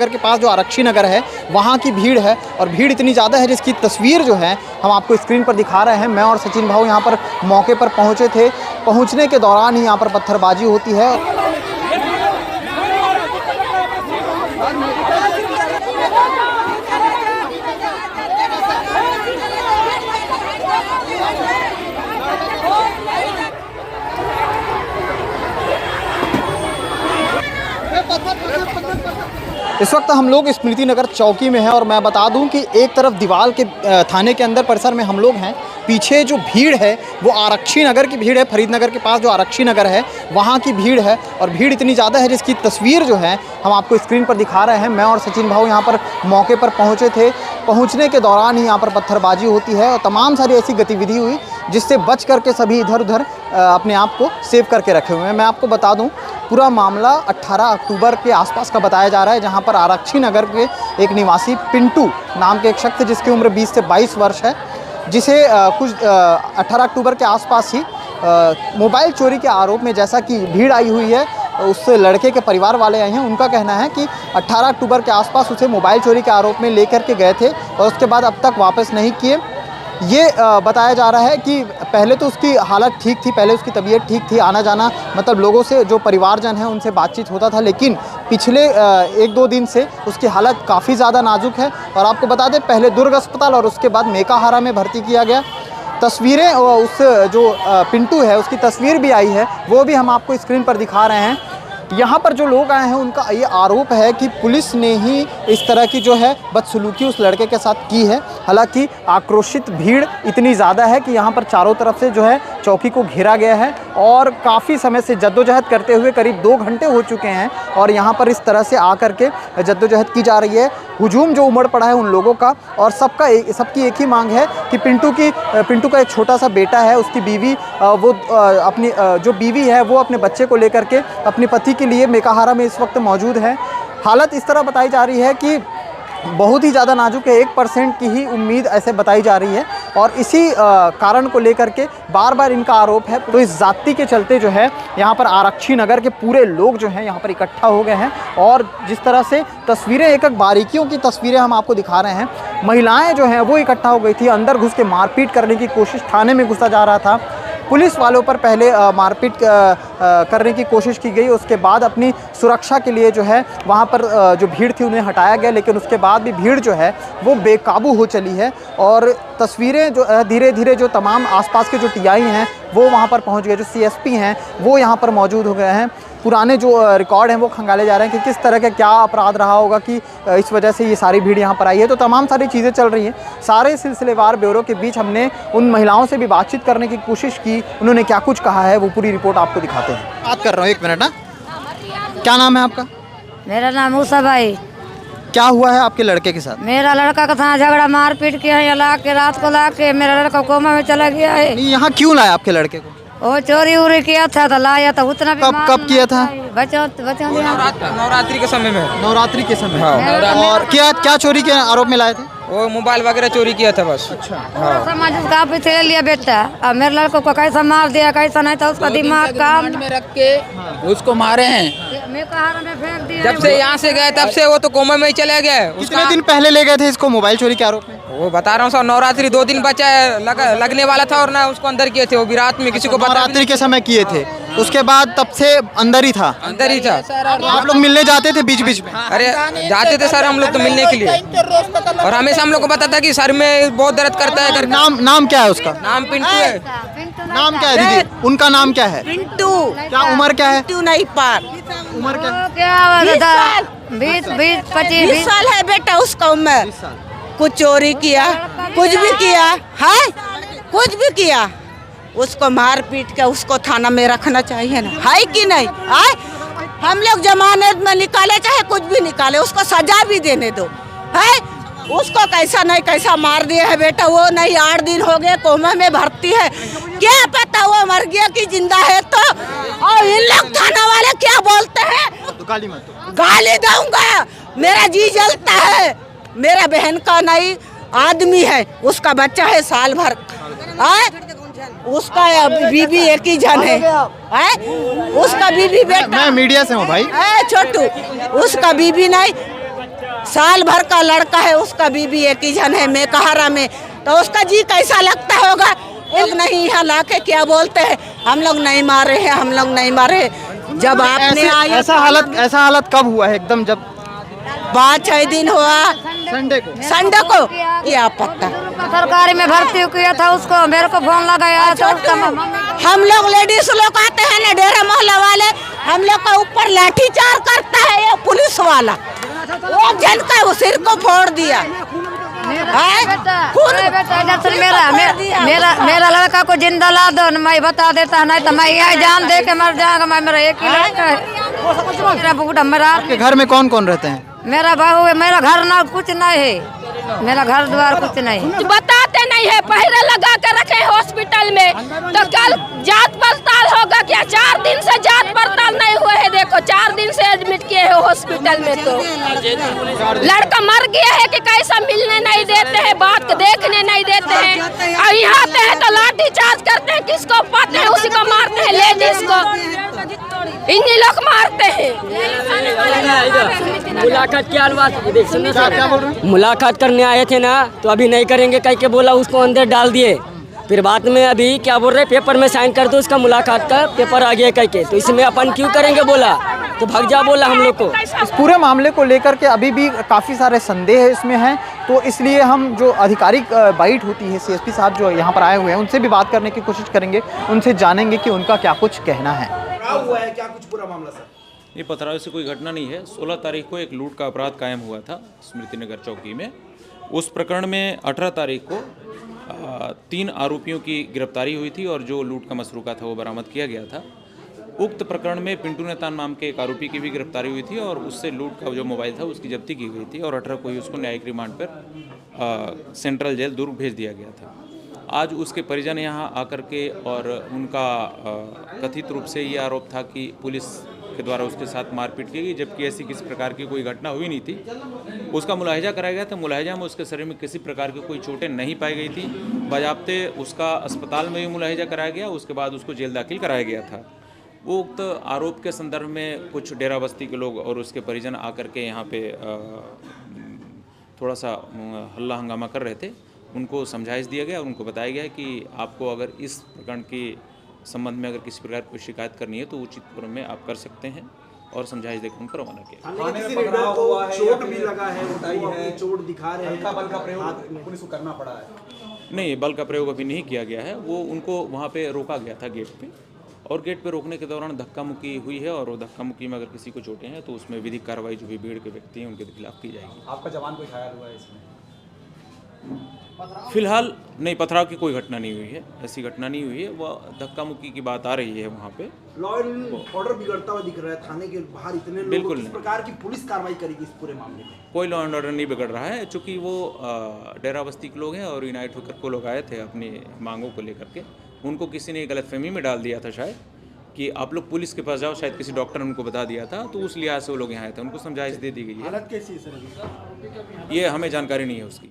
नगर के पास जो आरक्षी नगर है वहाँ की भीड़ है और भीड़ इतनी ज़्यादा है जिसकी तस्वीर जो है हम आपको स्क्रीन पर दिखा रहे हैं। मैं और सचिन भाऊ यहाँ पर मौके पर पहुँचे थे। पहुँचने के दौरान ही यहाँ पर पत्थरबाजी होती है। इस वक्त हम लोग स्मृति नगर चौकी में हैं और मैं बता दूं कि एक तरफ दीवाल के थाने के अंदर परिसर में हम लोग हैं, पीछे जो भीड़ है वो आरक्षी नगर की भीड़ है। फरीदनगर के पास जो आरक्षी नगर है वहाँ की भीड़ है और भीड़ इतनी ज़्यादा है जिसकी तस्वीर जो है हम आपको स्क्रीन पर दिखा रहे हैं। मैं और सचिन भाऊ यहाँ पर मौके पर पहुँचे थे। पहुँचने के दौरान ही यहाँ पर पत्थरबाजी होती है और तमाम सारी ऐसी गतिविधि हुई जिससे बच करके सभी इधर उधर अपने आप को सेव करके रखे हुए हैं। मैं आपको बता दूं पूरा मामला 18 अक्टूबर के आसपास का बताया जा रहा है, जहां पर आरक्षी नगर के एक निवासी पिंटू नाम के एक शख्स जिसकी उम्र 20 से 22 वर्ष है, जिसे कुछ 18 अक्टूबर के आसपास ही मोबाइल चोरी के आरोप में, जैसा कि भीड़ आई हुई है उस लड़के के परिवार वाले आए हैं, उनका कहना है कि 18 अक्टूबर के आसपास उसे मोबाइल चोरी के आरोप में लेकर के गए थे और उसके बाद अब तक वापस नहीं किए। ये बताया जा रहा है कि पहले तो उसकी हालत ठीक थी, पहले उसकी तबीयत ठीक थी, आना जाना मतलब लोगों से जो परिवारजन हैं उनसे बातचीत होता था, लेकिन पिछले 1-2 दिन से उसकी हालत काफ़ी ज़्यादा नाजुक है। और आपको बता दें पहले दुर्ग अस्पताल और उसके बाद मेकाहारा में भर्ती किया गया। तस्वीरें उस जो पिंटू है उसकी तस्वीर भी आई है, वो भी हम आपको स्क्रीन पर दिखा रहे हैं। यहाँ पर जो लोग आए हैं उनका ये आरोप है कि पुलिस ने ही इस तरह की जो है बदसलूकी उस लड़के के साथ की है। हालांकि आक्रोशित भीड़ इतनी ज़्यादा है कि यहाँ पर चारों तरफ से जो है चौकी को घेरा गया है और काफ़ी समय से जद्दोजहद करते हुए करीब 2 घंटे हो चुके हैं और यहाँ पर इस तरह से आकर के जद्दोजहद की जा रही है। हुजूम जो उमड़ पड़ा है उन लोगों का और सबकी एक ही मांग है कि पिंटू का एक छोटा सा बेटा है, उसकी बीवी वो अपनी जो बीवी है वो अपने बच्चे को लेकर के अपने पति के लिए मेकाहारा में इस वक्त मौजूद है। हालत इस तरह बताई जा रही है कि बहुत ही ज़्यादा नाजुक है, 1% की ही उम्मीद ऐसे बताई जा रही है और इसी कारण को लेकर के बार बार इनका आरोप है। तो इस जाति के चलते जो है यहाँ पर आरक्षी नगर के पूरे लोग जो हैं यहाँ पर इकट्ठा हो गए हैं और जिस तरह से तस्वीरें एक बारीकियों की तस्वीरें हम आपको दिखा रहे हैं। महिलाएं जो हैं वो इकट्ठा हो गई थी, अंदर घुस के मारपीट करने की कोशिश, थाने में घुसा जा रहा था। पुलिस वालों पर पहले मारपीट करने की कोशिश की गई, उसके बाद अपनी सुरक्षा के लिए जो है वहाँ पर जो भीड़ थी उन्हें हटाया गया, लेकिन उसके बाद भी भीड़ जो है वो बेकाबू हो चली है और तस्वीरें जो धीरे धीरे जो तमाम आसपास के जो टीआई हैं वो वहाँ पर पहुँच गए, जो सीएसपी हैं वो यहाँ पर मौजूद हो गए हैं। पुराने जो रिकॉर्ड हैं वो खंगाले जा रहे हैं कि किस तरह का क्या अपराध रहा होगा कि इस वजह से ये सारी भीड़ यहाँ पर आई है। तो तमाम सारी चीज़ें चल रही हैं। सारे सिलसिलेवार ब्यूरो के बीच हमने उन महिलाओं से भी बातचीत करने की कोशिश की, उन्होंने क्या कुछ कहा है वो पूरी रिपोर्ट आपको दिखाते हैं। बात कर रहा हूँ, 1 मिनट ना। क्या नाम है आपका? मेरा नाम मूसा भाई। क्या हुआ है आपके लड़के के साथ? मेरा लड़का का था झगड़ा, मारपीट किया है, ला के रात को ला के मेरा लड़का कोमा में चला गया है। यहाँ क्यों लाया आपके लड़के को? वो चोरी उरी किया था तो लाया था, उतना भी कब किया था? नवरात्रि के समय में। नवरात्रि के समय। हाँ। और क्या चोरी के आरोप में लाए थे? वो मोबाइल वगैरह चोरी किया था बस। अच्छा। हाँ। समाज का पीछे ले लिया बेटा, अब मेरे लड़को को कैसा मार दिया, कैसा नहीं था, उसका दिमाग काम में रख के उसको मारे हैं। मेकाहारा में फेंक दिया। जब से यहाँ से गए तब से वो तो कोमा में ही चले गए। कितने दिन पहले ले गए थे इसको मोबाइल चोरी के आरोप में? वो बता रहा हूँ सर, नवरात्रि 2 दिन बचा है, लगने वाला था और ना उसको अंदर किए थे। वो भी रात में किसी को नवरात्रि के समय किए थे, उसके बाद तब से अंदर ही था। अंदर ही था। आप लोग मिलने जाते थे बीच बीच में? अरे जाते थे सर हम लोग तो मिलने के लिए, और हमेशा हम लोग को बताता कि सर में बहुत दर्द करता है। नाम क्या है उसका? नाम पिंटू है। नाम क्या है दीदी? उनका नाम क्या है? पिंटू। क्या उम्र क्या है? पिंटू नहीं पार। उम्र क्या? 20 साल है बेटा उसका उम्र। कुछ चोरी किया, कुछ भी किया है, कुछ भी किया, उसको मार पीट के उसको थाना में रखना चाहिए ना, है कि नहीं? आए हम लोग जमानत में निकाले चाहे कुछ भी निकाले, उसको सजा भी देने दो। है उसको कैसा नहीं कैसा मार दिया है बेटा, वो नहीं 8 दिन हो गए कोमा में भर्ती है, क्या पता वो मर गया कि जिंदा है। तो और इन लोग थाना वाले क्या बोलते हैं, गाली दूंगा, मेरा जी जलता है। मेरा बहन का नहीं आदमी है, उसका बच्चा है साल भर, उसका बीबी एक ही जन है, उसका बीबी बेटा। मैं मीडिया से हूँ भाई। छोटू उसका बीबी नहीं, साल भर का लड़का है, उसका बीबी एक ही जन है मेकहारा में, तो उसका जी कैसा लगता होगा। लोग नहीं यहाँ लाके क्या बोलते हैं, हम लोग नहीं मारे हैं, हम लोग नहीं मारे हैं। जब आपने ऐसा हालत कब हुआ है एकदम, जब 5-6 दिन हुआ, संडे को क्या पता। सरकारी में भर्ती किया था उसको, मेरे को फोन लगाया था उसका। हम लोग लेडीज लोग आते हैं ना डेरा मोहल्ला वाले, हम लोग का ऊपर लाठीचार्ज करता है ये पुलिस वाला, वो जन का वो सिर को फोड़ दिया। मेरा लड़का को जिंदा ला दो, मैं बता देता, नहीं तो मैं यहाँ जान दे के मर जाऊंगा। मैं मेरा एक ही लड़का है, मेरा बूढ़ा मेरा। आपके घर में कौन कौन रहते हैं? मेरा बहू है, मेरा घर ना कुछ नहीं है, मेरा घर द्वार कुछ नहीं। बताते नहीं है, पहले लगा के रखे हॉस्पिटल में, तो कल जांच पड़ताल होगा क्या? 4 दिन से जांच पड़ताल नहीं हुए है। देखो 4 दिन से एडमिट किए है हॉस्पिटल में, तो लड़का मर गया है कि कैसा, मिलने नहीं देते हैं, बात को देखने नहीं देते हैं। और यहाँ आते हैं तो लाठी चार्ज करते हैं, किसको पाते हैं उसी को मारते हैं, लेडीज को इन्हीं लोग मारते हैं। मुलाकात क्या मुलाकात करने आए थे ना, तो अभी नहीं करेंगे कह के बोला, उसको अंदर डाल दिए। फिर बाद में अभी क्या बोल रहे, पेपर में साइन कर दो, उसका मुलाकात का पेपर आ गया कह के, तो इसमें अपन क्यों करेंगे बोला, तो भाग जा बोला हम लोग को। इस पूरे मामले को लेकर के अभी भी काफ़ी सारे संदेह इसमें हैं, तो इसलिए हम जो आधिकारिक बाइट होती है, सीएसपी साहब जो यहाँ पर आए हुए हैं, उनसे भी बात करने की कोशिश करेंगे, उनसे जानेंगे कि उनका क्या कुछ कहना है। हुआ है क्या कुछ पूरा मामला सर? ये पथराव से कोई घटना नहीं है। 16 तारीख को एक लूट का अपराध कायम हुआ था स्मृति नगर चौकी में। उस प्रकरण में 18 तारीख को 3 आरोपियों की गिरफ्तारी हुई थी और जो लूट का मसरूका था वो बरामद किया गया था। उक्त प्रकरण में पिंटू नेतान नाम के एक आरोपी की भी गिरफ्तारी हुई थी और उससे लूट का जो मोबाइल था उसकी जब्ती की गई थी और 18 को ही उसको न्यायिक रिमांड पर सेंट्रल जेल दुर्ग भेज दिया गया था। आज उसके परिजन यहाँ आकर के और उनका कथित रूप से ये आरोप था कि पुलिस के द्वारा उसके साथ मारपीट की गई, जबकि ऐसी किसी प्रकार की कोई घटना हुई नहीं थी। उसका मुलाहिजा कराया गया था, मुलाहिजा में उसके शरीर में किसी प्रकार की कोई चोटें नहीं पाई गई थी। बाज़ाब्ते उसका अस्पताल में भी मुलाहिजा कराया गया, उसके बाद उसको जेल दाखिल कराया गया था। वो उक्त आरोप के संदर्भ में कुछ डेरा बस्ती के लोग और उसके परिजन आकर के यहाँ पे थोड़ा सा हल्ला हंगामा कर रहे थे। उनको समझाइश दिया गया, उनको बताया गया कि आपको अगर इस प्रकरण के संबंध में अगर किसी प्रकार की शिकायत करनी है तो उचित फोरम में आप कर सकते हैं और समझाइश देकर उनको रवाना किया। चोट भी लगा है, चोट दिखा रहे हैं, बल का प्रयोग पुलिस को करना पड़ा है। नहीं, बल का प्रयोग अभी नहीं किया गया है। वो उनको वहाँ पे रोका गया था गेट पे, और गेट पे रोकने के दौरान धक्का मुक्की हुई है और वो धक्का मुक्की में अगर किसी को चोटें हैं तो उसमें विधिक कार्रवाई जो भी भीड़ के व्यक्ति हैं उनके खिलाफ की जाएगी। आपका जवान कोई घायल हुआ है इसमें? फिलहाल नहीं, पथराव की कोई घटना नहीं हुई है, ऐसी घटना नहीं हुई है। वह धक्का मुक्की की बात आ रही है वहाँ पे। लॉ एंड ऑर्डर बिगड़ता हुआ दिख रहा है, थाने के बाहर इतने लोग, बिल्कुल किस प्रकार की पुलिस कार्रवाई करेगी इस पूरे मामले में? कोई लॉ एंड ऑर्डर नहीं बिगड़ रहा है, चूँकि वो डेरा बस्ती के लोग हैं और यूनाइट होकर को लोग आए थे अपनी मांगों को लेकर के। उनको किसी ने गलतफहमी में डाल दिया था शायद कि आप लोग पुलिस के पास जाओ, शायद किसी डॉक्टर ने उनको बता दिया था, तो उस लिहाज से वो लोग यहाँ आए थे। उनको समझाइश दे दी गई है। हालत कैसी है सर? ये हमें जानकारी नहीं है उसकी।